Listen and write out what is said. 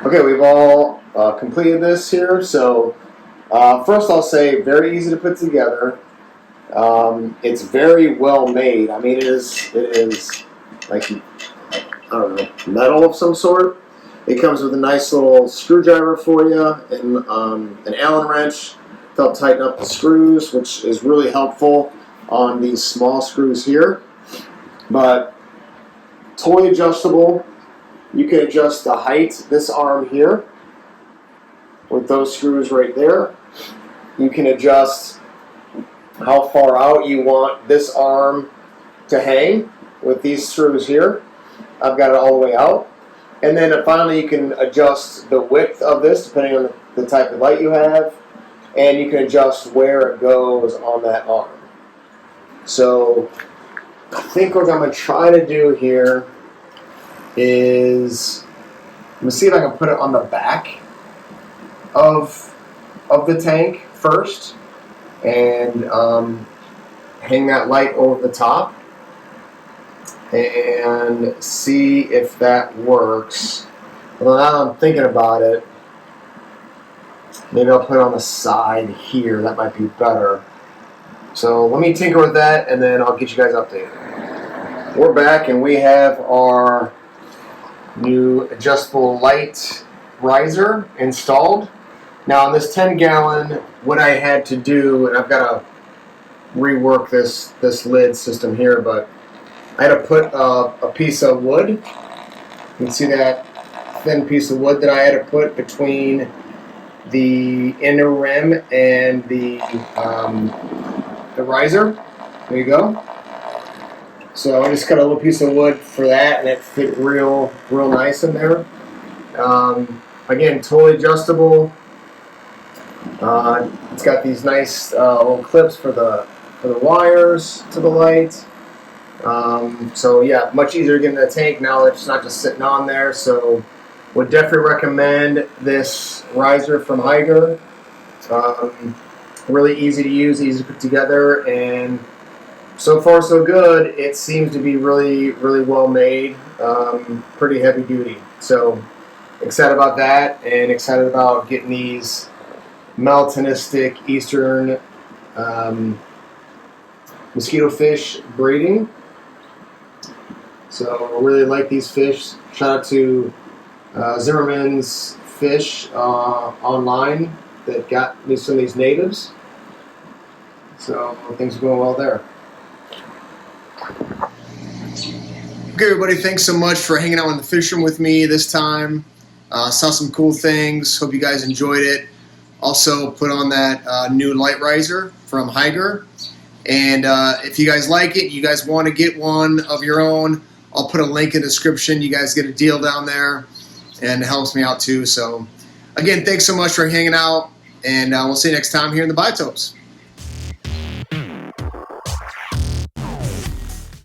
Okay, we've all completed this here. So first I'll say very easy to put together. It's very well made. I mean, it is like, I don't know, metal of some sort. It comes with a nice little screwdriver for you and an Allen wrench to help tighten up the screws, which is really helpful on these small screws here. But totally adjustable. You can adjust the height, this arm here, with those screws right there. You can adjust how far out you want this arm to hang with these screws here. I've got it all the way out. And then finally you can adjust the width of this depending on the type of light you have. And you can adjust where it goes on that arm. So I think what I'm going to try to do here is I'm going to see if I can put it on the back of the tank first and hang that light over the top and see if that works. Well, now that I'm thinking about it, maybe I'll put it on the side here. That might be better. So let me tinker with that and then I'll get you guys updated. We're back and we have our new adjustable light riser installed. Now on this 10-gallon, what I had to do, and I've got to rework this lid system here, but I had to put a piece of wood. You can see that thin piece of wood that I had to put between the inner rim and the riser. There you go. So I just got a little piece of wood for that, and it fit real nice in there. Again, totally adjustable. It's got these nice little clips for the wires to the light. So yeah, much easier to get in the tank now that it's not just sitting on there. So would definitely recommend this riser from Hygger. Really easy to use, easy to put together, and so far so good. It seems to be really well made, pretty heavy duty. So excited about that, and excited about getting these melatonistic eastern mosquito fish breeding. So I really like these fish. Shout out to Zimmerman's Fish online that got me some of these natives. So things are going well there. Okay, everybody, thanks so much for hanging out in the fish room with me this time. Saw some cool things. Hope you guys enjoyed it. Also put on that new light riser from Hygger. And if you guys like it, you guys want to get one of your own, I'll put a link in the description. You guys get a deal down there, and it helps me out too. So again, thanks so much for hanging out, and we'll see you next time here in the Biotopes.